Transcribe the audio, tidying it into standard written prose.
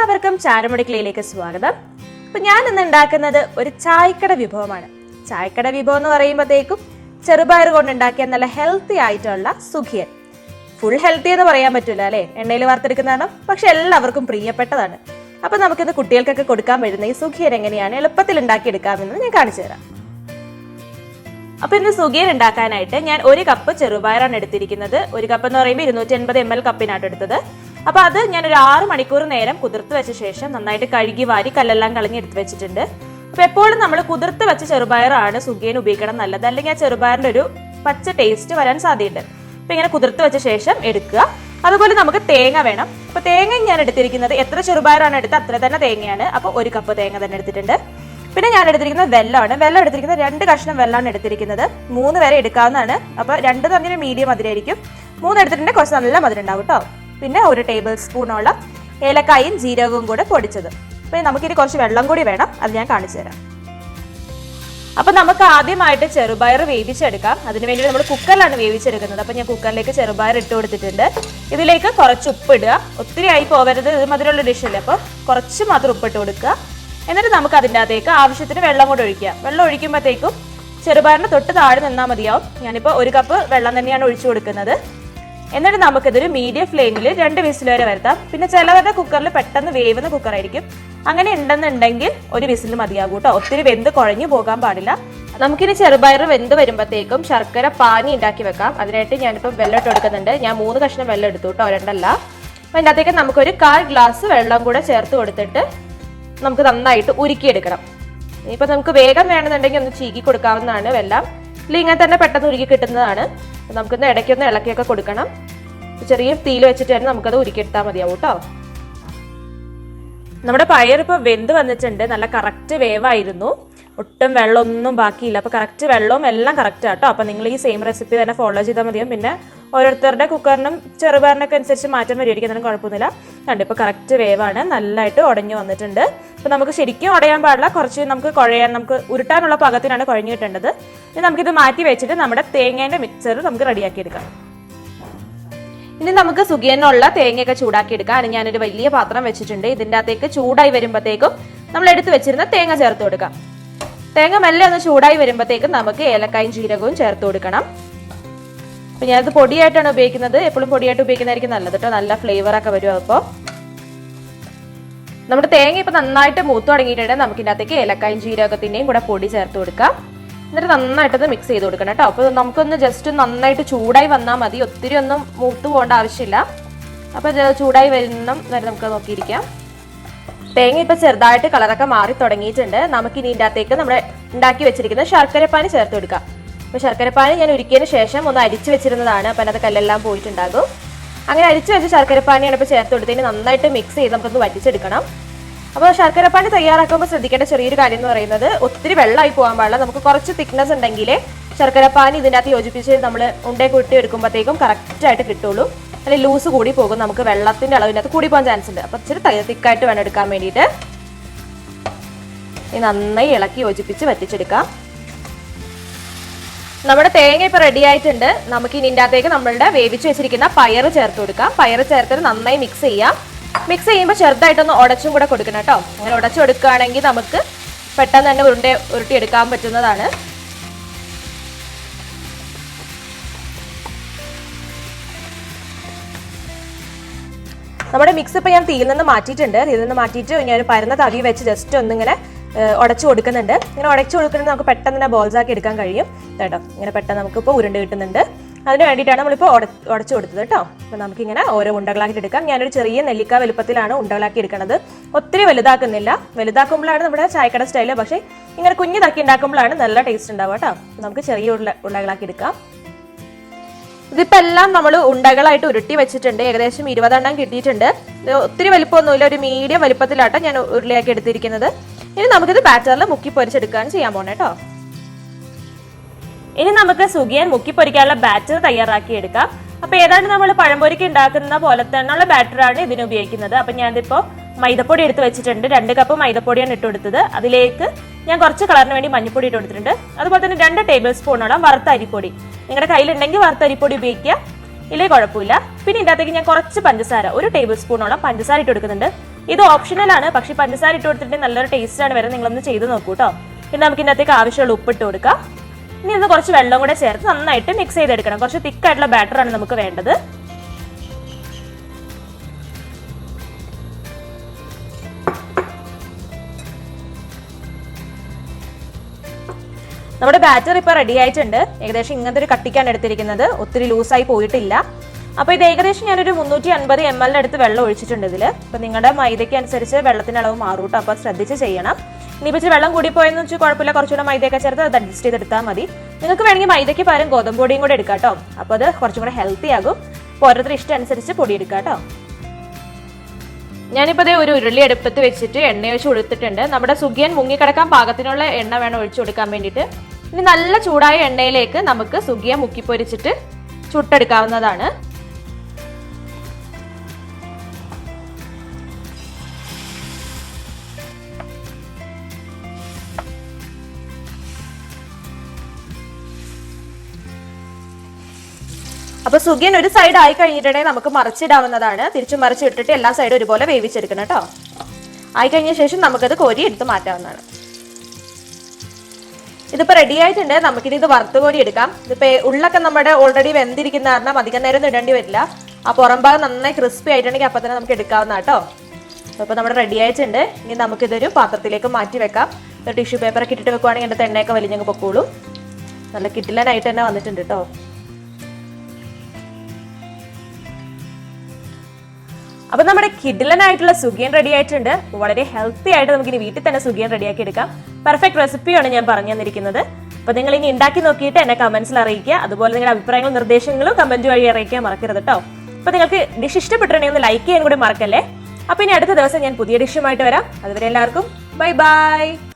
എല്ലാവർക്കും ചാരുമണിക്കിളിയിലേക്ക് സ്വാഗതം. അപ്പൊ ഞാൻ ഇന്ന് ഉണ്ടാക്കുന്നത് ഒരു ചായക്കട വിഭവമാണ്. ചായക്കട വിഭവം എന്ന് പറയുമ്പോഴത്തേക്കും ചെറുപയർ കൊണ്ടുണ്ടാക്കിയ നല്ല ഹെൽത്തി ആയിട്ടുള്ള സുഖിയൻ. ഫുൾ ഹെൽത്തി എന്ന് പറയാൻ പറ്റില്ല അല്ലെ, എണ്ണയിൽ വറുത്തെടുക്കുന്നതാണ്, പക്ഷെ എല്ലാവർക്കും പ്രിയപ്പെട്ടതാണ്. അപ്പൊ നമുക്കിന്ന് കുട്ടികൾക്കൊക്കെ കൊടുക്കാൻ പറ്റുന്ന ഈ സുഖിയൻ എങ്ങനെയാണ് എളുപ്പത്തിൽ ഉണ്ടാക്കിയെടുക്കാമെന്ന് ഞാൻ കാണിച്ചു തരാം. അപ്പൊ ഇന്ന് സുഖിയൻ ഉണ്ടാക്കാനായിട്ട് ഞാൻ 1 കപ്പ് ചെറുപയറാണ് എടുത്തിരിക്കുന്നത്. 1 കപ്പ് എന്ന് പറയുമ്പോൾ 250 ml കപ്പിനാണ് എടുത്തത്. അപ്പൊ അത് ഞാൻ ഒരു 6 മണിക്കൂർ നേരം കുതിർത്ത് വെച്ച ശേഷം നന്നായിട്ട് കഴുകി വാരി കല്ലെല്ലാം കളഞ്ഞ് എടുത്ത് വെച്ചിട്ടുണ്ട്. അപ്പൊ എപ്പോഴും നമ്മൾ കുതിർത്ത് വെച്ച ചെറുപയറാണ് സുഖിയൻ ഉപയോഗിക്കണം നല്ലത്, അല്ലെങ്കിൽ ആ ചെറുപയറിന്റെ ഒരു പച്ച ടേസ്റ്റ് വരാൻ സാധ്യതയുണ്ട്. അപ്പൊ ഇങ്ങനെ കുതിർത്ത് വെച്ച ശേഷം എടുക്കുക. അതുപോലെ നമുക്ക് തേങ്ങ വേണം. അപ്പൊ തേങ്ങ ഞാൻ എടുത്തിരിക്കുന്നത് എത്ര ചെറുപയറാണ് എടുത്തത് അത്ര തന്നെ തേങ്ങയാണ്. അപ്പൊ 1 കപ്പ് തേങ്ങ തന്നെ എടുത്തിട്ടുണ്ട്. പിന്നെ ഞാൻ എടുത്തിരിക്കുന്നത് വെല്ലമാണ്. വെള്ളം എടുത്തിരിക്കുന്നത് 2 കഷ്ണം വെള്ളമാണ് എടുത്തിരിക്കുന്നത്. 3 വരെ എടുക്കാവുന്നതാണ്. അപ്പൊ 2 തന്നെ മീഡിയം മധുരമായിരിക്കും. 3 എടുത്തിട്ടുണ്ടെങ്കിൽ കുറച്ച് നല്ല മധുരം ഉണ്ടാവും കേട്ടോ. പിന്നെ 1 ടേബിൾ സ്പൂണോളം ഏലക്കായും ജീരകവും കൂടെ പൊടിച്ചത്. അപ്പൊ നമുക്കിനി കുറച്ച് വെള്ളം കൂടി വേണം, അത് ഞാൻ കാണിച്ചു തരാം. അപ്പൊ നമുക്ക് ആദ്യമായിട്ട് ചെറുപയർ വേവിച്ചെടുക്കാം. അതിനുവേണ്ടി നമ്മൾ കുക്കറിലാണ് വേവിച്ചെടുക്കുന്നത്. അപ്പൊ ഞാൻ കുക്കറിലേക്ക് ചെറുപയർ ഇട്ട് കൊടുത്തിട്ടുണ്ട്. ഇതിലേക്ക് കുറച്ച് ഉപ്പ് ഇടുക. ഒത്തിരി ആയി പോകരുത്, ഇത് മധുരമുള്ള ഡിഷല്ലേ, അപ്പൊ കുറച്ച് മാത്രം ഉപ്പിട്ട് കൊടുക്കുക. എന്നിട്ട് നമുക്ക് അതിൻ്റെ അകത്തേക്ക് ആവശ്യത്തിന് വെള്ളം കൂടെ ഒഴിക്കുക. വെള്ളം ഒഴിക്കുമ്പോഴത്തേക്കും ചെറുപയറിന് തൊട്ട് താഴെ നിന്നാൽ മതിയാവും. ഞാനിപ്പോൾ 1 കപ്പ് വെള്ളം തന്നെയാണ് ഒഴിച്ചു കൊടുക്കുന്നത്. എന്നിട്ട് നമുക്കിതൊരു മീഡിയം ഫ്ലെയിമിൽ 2 വിസിൽ വരെ വരുത്താം. പിന്നെ ചിലവരുടെ കുക്കറിൽ പെട്ടെന്ന് വേവുന്ന കുക്കറായിരിക്കും. അങ്ങനെ ഉണ്ടെന്നുണ്ടെങ്കിൽ 1 വിസിൽ മതിയാകും കേട്ടോ. ഒത്തിരി വെന്ത് കുഴഞ്ഞു പോകാൻ പാടില്ല. നമുക്കിനി ചെറുപയർ വെന്ത് വരുമ്പോഴത്തേക്കും ശർക്കര പാനി ഉണ്ടാക്കി വെക്കാം. അതിനായിട്ട് ഞാനിപ്പോൾ വെള്ളം ഇട്ട് കൊടുക്കുന്നുണ്ട്. ഞാൻ 3 കഷ്ണം വെള്ളം എടുത്തു കേട്ടോ, 2 അല്ല. അപ്പം അതിൻ്റെ അകത്തേക്ക് നമുക്കൊരു 1/4 ഗ്ലാസ് വെള്ളം കൂടെ ചേർത്ത് കൊടുത്തിട്ട് നമുക്ക് നന്നായിട്ട് ഉരുക്കിയെടുക്കണം. ഇനിയിപ്പോൾ നമുക്ക് വേഗം വേണമെന്നുണ്ടെങ്കിൽ ഒന്ന് ചീകി കൊടുക്കാവുന്നതാണ് വെള്ളം, ഇല്ലെങ്കിൽ ഇങ്ങനെ തന്നെ പെട്ടെന്ന് ഉരുക്കി കിട്ടുന്നതാണ്. നമുക്കൊന്ന് ഇടയ്ക്കൊന്ന് ഇളക്കിയൊക്കെ കൊടുക്കണം. ചെറിയ തീയിൽ വെച്ചിട്ട് തന്നെ നമുക്കത് ഉരുക്കിയെടുത്താൽ മതിയാവും കേട്ടോ. നമ്മുടെ പയർ ഇപ്പോൾ വെന്ത് വന്നിട്ടുണ്ട്. നല്ല കറക്റ്റ് വേവായിരുന്നു, ഒട്ടും വെള്ളമൊന്നും ബാക്കിയില്ല. അപ്പോൾ കറക്റ്റ് വെള്ളവും എല്ലാം കറക്റ്റ് ആട്ടോ. അപ്പോൾ നിങ്ങൾ ഈ സെയിം റെസിപ്പി തന്നെ ഫോളോ ചെയ്താൽ മതിയാവും. പിന്നെ ഓരോരുത്തരുടെ കുക്കറിനും ചെറുപയറിനൊക്കെ അനുസരിച്ച് മാറ്റം വരുമായിരിക്കും, എന്നാലും കുഴപ്പമൊന്നുമില്ല. കണ്ടു ഇപ്പോൾ കറക്റ്റ് വേവാണ്, നല്ലതായിട്ട് ഉടഞ്ഞു വന്നിട്ടുണ്ട്. അപ്പോൾ നമുക്ക് ശരിക്കും ഉടയാൻ പാടില്ല, കുറച്ച് നമുക്ക് കുഴയാൻ, നമുക്ക് ഉരുട്ടാനുള്ള പാകത്തിനാണ് കുഴഞ്ഞു കിട്ടേണ്ടത്. ഇനി നമുക്കിത് മാറ്റി വെച്ചിട്ട് നമ്മുടെ തേങ്ങേൻ്റെ മിക്സർ നമുക്ക് റെഡിയാക്കി എടുക്കാം. ഇനി നമുക്ക് സുഖിയനുള്ള തേങ്ങയൊക്കെ ചൂടാക്കി എടുക്കാം. അതിന് ഞാനൊരു വലിയ പാത്രം വെച്ചിട്ടുണ്ട്. ഇതിൻ്റെ അകത്തേക്ക് ചൂടായി വരുമ്പോഴത്തേക്കും നമ്മൾ എടുത്ത് വെച്ചിരുന്ന തേങ്ങ ചേർത്ത് കൊടുക്കാം. തേങ്ങ മെല്ലെ ഒന്ന് ചൂടായി വരുമ്പോഴത്തേക്കും നമുക്ക് ഏലക്കായും ജീരകവും ചേർത്ത് കൊടുക്കണം. അപ്പം ഞാനത് പൊടിയായിട്ടാണ് ഉപയോഗിക്കുന്നത്. എപ്പോഴും പൊടിയായിട്ട് ഉപയോഗിക്കുന്നതായിരിക്കും നല്ലത് കേട്ടോ, നല്ല ഫ്ലേവറൊക്കെ വരും. അപ്പോൾ നമ്മുടെ തേങ്ങ ഇപ്പം നന്നായിട്ട് മൂത്ത് തുടങ്ങിയിട്ടുണ്ടെങ്കിൽ നമുക്ക് ഇതിനകത്തേക്ക് ഏലക്കായും ജീരകത്തിൻ്റെയും കൂടെ പൊടി ചേർത്ത് കൊടുക്കാം. എന്നിട്ട് നന്നായിട്ടത് മിക്സ് ചെയ്ത് കൊടുക്കണം കേട്ടോ. അപ്പോൾ നമുക്കൊന്ന് ജസ്റ്റ് നന്നായിട്ട് ചൂടായി വന്നാൽ മതി, ഒത്തിരി ഒന്നും മൂത്ത് പോകേണ്ട ആവശ്യമില്ല. അപ്പോൾ ചൂടായി വരുന്ന വരെ നമുക്ക് നോക്കിയിരിക്കാം. തേങ്ങ ഇപ്പം ചെറുതായിട്ട് കളറൊക്കെ മാറി തുടങ്ങിയിട്ടുണ്ട്. നമുക്കിനി ഇതിൻ്റെ അകത്തേക്ക് നമ്മൾ ഉണ്ടാക്കി വെച്ചിരിക്കുന്ന ശർക്കരപ്പാനി ചേർത്ത് കൊടുക്കാം. അപ്പോൾ ശർക്കരപ്പാനി ഞാൻ ഉരുക്കിയതിന് ശേഷം ഒന്ന് അരിച്ച് വെച്ചിരുന്നതാണ്. അപ്പം അതിനകത്ത് കല്ലെല്ലാം പോയിട്ടുണ്ടാകും. അങ്ങനെ അരിച്ച് വെച്ച ശർക്കരപ്പാനിയാണ് ഇപ്പോൾ ചേർത്ത് കൊടുത്തതിന് നന്നായിട്ട് മിക്സ് ചെയ്ത് നമുക്കൊന്ന് വറ്റിച്ചെടുക്കണം. അപ്പോൾ ശർക്കരപ്പാനി തയ്യാറാക്കുമ്പോൾ ശ്രദ്ധിക്കേണ്ട ചെറിയൊരു കാര്യം എന്ന് പറയുന്നത് ഒത്തിരി വെള്ളമായി പോകാൻ പാടില്ല. നമുക്ക് കുറച്ച് തിക്നെസ് ഉണ്ടെങ്കിൽ ശർക്കരപ്പാനി ഇതിനകത്ത് യോജിപ്പിച്ച് നമ്മൾ ഉണ്ടയെ കൂട്ടി എടുക്കുമ്പോഴത്തേക്കും കറക്റ്റായിട്ട് കിട്ടുള്ളൂ. അല്ലെങ്കിൽ ലൂസ് കൂടി പോകും, നമുക്ക് വെള്ളത്തിൻ്റെ അളവിനകത്ത് കൂടി പോകാൻ ചാൻസ് ഉണ്ട്. അപ്പോൾ ഇച്ചിരി തിക്കായിട്ട് വേണം എടുക്കാൻ വേണ്ടിയിട്ട്. ഇത് നന്നായി ഇളക്കി യോജിപ്പിച്ച് വറ്റിച്ചെടുക്കാം. നമ്മുടെ തേങ്ങ ഇപ്പോൾ റെഡി ആയിട്ടുണ്ട്. നമുക്ക് ഇനി ഇതിൻ്റെ അകത്തേക്ക് നമ്മളുടെ വേവിച്ച് വെച്ചിരിക്കുന്ന പയർ ചേർത്ത് കൊടുക്കാം. പയർ ചേർത്തിട്ട് നന്നായി മിക്സ് ചെയ്യാം. മിക്സ് ചെയ്യുമ്പോൾ ചെറുതായിട്ടൊന്ന് ഉടച്ചും കൂടെ കൊടുക്കണം കേട്ടോ. അങ്ങനെ ഉടച്ചു കൊടുക്കുകയാണെങ്കിൽ നമുക്ക് പെട്ടെന്ന് തന്നെ ഉരുട്ടി എടുക്കാൻ പറ്റുന്നതാണ്. നമ്മുടെ മിക്സ് ഇപ്പോൾ ഞാൻ തീയിൽ നിന്ന് മാറ്റിയിട്ടുണ്ട്. തീയിൽ നിന്ന് മാറ്റിയിട്ട് ഞാൻ പരന്ന തവി വെച്ച് ജസ്റ്റ് ഒന്നിങ്ങനെ ഉടച്ചു കൊടുക്കുന്നുണ്ട്. ഇങ്ങനെ ഉടച്ചു കൊടുക്കുന്നുണ്ട് നമുക്ക് പെട്ടെന്ന് തന്നെ ബോൾസ് ആക്കി എടുക്കാൻ കഴിയും കേട്ടോ. ഇങ്ങനെ പെട്ടെന്ന് നമുക്കിപ്പോൾ ഉരുണ്ട് കിട്ടുന്നുണ്ട്. അതിന് വേണ്ടിയിട്ടാണ് നമ്മളിപ്പോൾ ഉടച്ചു കൊടുത്തത് കേട്ടോ. അപ്പോൾ നമുക്കിങ്ങനെ ഓരോ ഉണ്ടകളാക്കി എടുക്കാം. ഞാനൊരു ചെറിയ നെല്ലിക്ക വലുപ്പത്തിലാണ് ഉണ്ടകളാക്കി എടുക്കുന്നത്. ഒത്തിരി വലുതാക്കുന്നില്ല. വലുതാക്കുമ്പോഴാണ് നമ്മുടെ ചായക്കട സ്റ്റൈല്, പക്ഷേ ഇങ്ങനെ കുഞ്ഞിതാക്കി ഉണ്ടാക്കുമ്പോഴാണ് നല്ല ടേസ്റ്റ് ഉണ്ടാവുക കേട്ടോ. നമുക്ക് ചെറിയ ഉണ്ടകളാക്കി എടുക്കാം. ഇതിപ്പോൾ എല്ലാം നമ്മൾ ഉണ്ടകളായിട്ട് ഉരുട്ടി വെച്ചിട്ടുണ്ട്. ഏകദേശം 20 എണ്ണം കിട്ടിയിട്ടുണ്ട്. ഒത്തിരി വലിപ്പമൊന്നുമില്ല, ഒരു മീഡിയം വലിപ്പത്തിലാട്ടോ ഞാൻ ഉരുളിയാക്കി എടുത്തിരിക്കുന്നത്. ഇനി നമുക്കിത് ബാറ്ററിൽ മുക്കി പൊരിച്ചെടുക്കുകയാണ് ചെയ്യാൻ പോണേ കേട്ടോ. ഇനി നമുക്ക് സുഖിയൻ മുക്കി പൊരിക്കാനുള്ള ബാറ്റർ തയ്യാറാക്കി എടുക്കാം. അപ്പൊ ഏതാണ്ട് നമ്മൾ പഴംപൊരിക്ക് ഉണ്ടാക്കുന്ന പോലെ തന്നെയുള്ള ബാറ്ററാണ് ഇതിന് ഉപയോഗിക്കുന്നത്. അപ്പൊ ഞാനിപ്പോൾ മൈദപ്പൊടി എടുത്ത് വെച്ചിട്ടുണ്ട്. 2 കപ്പ് മൈദപ്പൊടിയാണ് ഇട്ട് കൊടുത്തത്. അതിലേക്ക് ഞാൻ കുറച്ച് കളറിന് വേണ്ടി മഞ്ഞൾപ്പൊടി ഇട്ട് കൊടുത്തിട്ടുണ്ട്. അതുപോലെ തന്നെ 2 ടേബിൾ സ്പൂണോളം വറുത്ത അരിപ്പൊടി. നിങ്ങളുടെ കയ്യിലുണ്ടെങ്കിൽ വറുത്ത അരിപ്പൊടി ഉപയോഗിക്കുക, ഇല്ലേ കുഴപ്പമില്ല. പിന്നെ ഇതിൻ്റെ അകത്തേക്ക് ഞാൻ കുറച്ച് പഞ്ചസാര, 1 ടേബിൾ സ്പൂണോളം പഞ്ചസാര ഇട്ട് കൊടുക്കുന്നുണ്ട്. ഇത് ഓപ്ഷണലാണ്, പക്ഷെ പഞ്ചസാര ഇട്ട് കൊടുത്തിട്ട് നല്ലൊരു ടേസ്റ്റ് ആണ് വരുന്നത്. നിങ്ങളൊന്ന് ചെയ്ത് നോക്കൂ കേട്ടോ. പിന്നെ നമുക്ക് ഇതിനകത്തേക്ക് ആവശ്യമുള്ള ഉപ്പിട്ട് കൊടുക്കാം. ഇനി ഇത് കുറച്ച് വെള്ളം കൂടെ ചേർത്ത് നന്നായിട്ട് മിക്സ് ചെയ്തെടുക്കണം. കുറച്ച് തിക്കായിട്ടുള്ള ബാറ്ററാണ് നമുക്ക് വേണ്ടത്. നമ്മുടെ ബാറ്റർ ഇപ്പോൾ റെഡി ആയിട്ടുണ്ട്. ഏകദേശം ഇങ്ങനത്തെ ഒരു കട്ടിക്കാണ് എടുത്തിരിക്കുന്നത്, ഒത്തിരി ലൂസായി പോയിട്ടില്ല. അപ്പോൾ ഇത് ഏകദേശം ഞാനൊരു 350 ml അടുത്ത് വെള്ളം ഒഴിച്ചിട്ടുണ്ട് ഇതിൽ. അപ്പോൾ നിങ്ങളുടെ മൈദയ്ക്ക് അനുസരിച്ച് വെള്ളത്തിൻ്റെ അളവ് മാറും കേട്ടോ, അപ്പോൾ ശ്രദ്ധിച്ച് ചെയ്യണം. ഇനിയിപ്പോൾ ഇച്ചിരി വെള്ളം കൂടിപ്പോയെന്ന് വെച്ചാൽ കുഴപ്പമില്ല, കുറച്ചുകൂടെ മൈദയൊക്കെ ചേർത്ത് അത് അഡ്ജസ്റ്റ് ചെയ്തെടുത്താൽ മതി. നിങ്ങൾക്ക് വേണമെങ്കിൽ മൈദയ്ക്ക് പകരം ഗോതമ്പ് പൊടിയും കൂടെ എടുക്കാം കേട്ടോ, അപ്പോൾ അത് കുറച്ചും കൂടെ ഹെൽത്തി ആകും. അപ്പോൾ ഓരോരുത്തർ ഇഷ്ടം അനുസരിച്ച് പൊടി എടുക്കാം കേട്ടോ. ഞാനിപ്പോൾ അതേ ഒരു ഉരുളി അടുപ്പത്ത് വെച്ചിട്ട് എണ്ണ ഒഴിച്ച് കൊടുത്തിട്ടുണ്ട്. നമ്മുടെ സുഖിയൻ മുങ്ങിക്കിടക്കാൻ പാകത്തിനുള്ള എണ്ണ വേണം ഒഴിച്ചു കൊടുക്കാൻ വേണ്ടിയിട്ട്. ഇനി നല്ല ചൂടായ എണ്ണയിലേക്ക് നമുക്ക് സുഖിയൻ മുക്കിപ്പൊരിച്ചിട്ട് ചുട്ടെടുക്കാവുന്നതാണ്. അപ്പൊ സുഖിയൻ ഒരു സൈഡ് ആയി കഴിഞ്ഞിട്ടുണ്ടെങ്കിൽ നമുക്ക് മറിച്ചിടാവുന്നതാണ്. തിരിച്ചു മറിച്ചിട്ടിട്ട് എല്ലാ സൈഡും ഒരുപോലെ വേവിച്ചെടുക്കണം കേട്ടോ. ആയി കഴിഞ്ഞ ശേഷം നമുക്കത് കോരി എടുത്ത് മാറ്റാവുന്നതാണ്. ഇതിപ്പോൾ റെഡി ആയിട്ടുണ്ട്. നമുക്കിനി ഇത് വറുത്ത് കോരി എടുക്കാം. ഇതിപ്പോൾ ഉള്ളൊക്കെ നമ്മുടെ ഓൾറെഡി വെന്തിരിക്കുന്ന കാരണം അധികം നേരം ഇടേണ്ടി വരില്ല. ആ പുറം ഭാഗം നന്നായി ക്രിസ്പി ആയിട്ടുണ്ടെങ്കിൽ അപ്പം തന്നെ നമുക്ക് എടുക്കാവുന്ന കേട്ടോ. അപ്പോൾ നമ്മുടെ റെഡി ആയിട്ടുണ്ട്. ഇനി നമുക്കിതൊരു പാത്രത്തിലേക്ക് മാറ്റി വെക്കാം. ടിഷ്യൂ പേപ്പറൊക്കെ ഇട്ടിട്ട് വെക്കുവാണെങ്കിൽ എൻ്റെ എണ്ണയൊക്കെ വലിഞ്ഞങ്ങ് പൊക്കോളും. നല്ല കിട്ടിലനായിട്ട് തന്നെ വന്നിട്ടുണ്ട് കേട്ടോ. അപ്പൊ നമ്മുടെ കിഡിലനായിട്ടുള്ള സുഖിയൻ റെഡി ആയിട്ടുണ്ട്. വളരെ ഹെൽത്തി ആയിട്ട് നമുക്ക് ഇനി വീട്ടിൽ തന്നെ സുഖിയൻ റെഡിയാക്കി എടുക്കാം. പെർഫെക്റ്റ് റെസിപ്പിയാണ് ഞാൻ പറഞ്ഞു തന്നിരിക്കുന്നത്. അപ്പൊ നിങ്ങൾ ഇനി ഉണ്ടാക്കി നോക്കിയിട്ട് എന്നെ കമന്റ്സിൽ അറിയിക്കുക. അതുപോലെ നിങ്ങളുടെ അഭിപ്രായങ്ങളും നിർദ്ദേശങ്ങളും കമന്റ് വഴി അറിയിക്കാൻ മറക്കരുത് കേട്ടോ. അപ്പൊ നിങ്ങൾക്ക് ഡിഷ് ഇഷ്ടപ്പെട്ടിട്ടുണ്ടെങ്കിൽ ഒന്ന് ലൈക്ക് ചെയ്യാൻ കൂടി മറക്കല്ലേ. അപ്പൊ ഇനി അടുത്ത ദിവസം ഞാൻ പുതിയ ഡിഷുമായിട്ട് വരാം. അതുവരെ എല്ലാവർക്കും ബൈ ബൈ.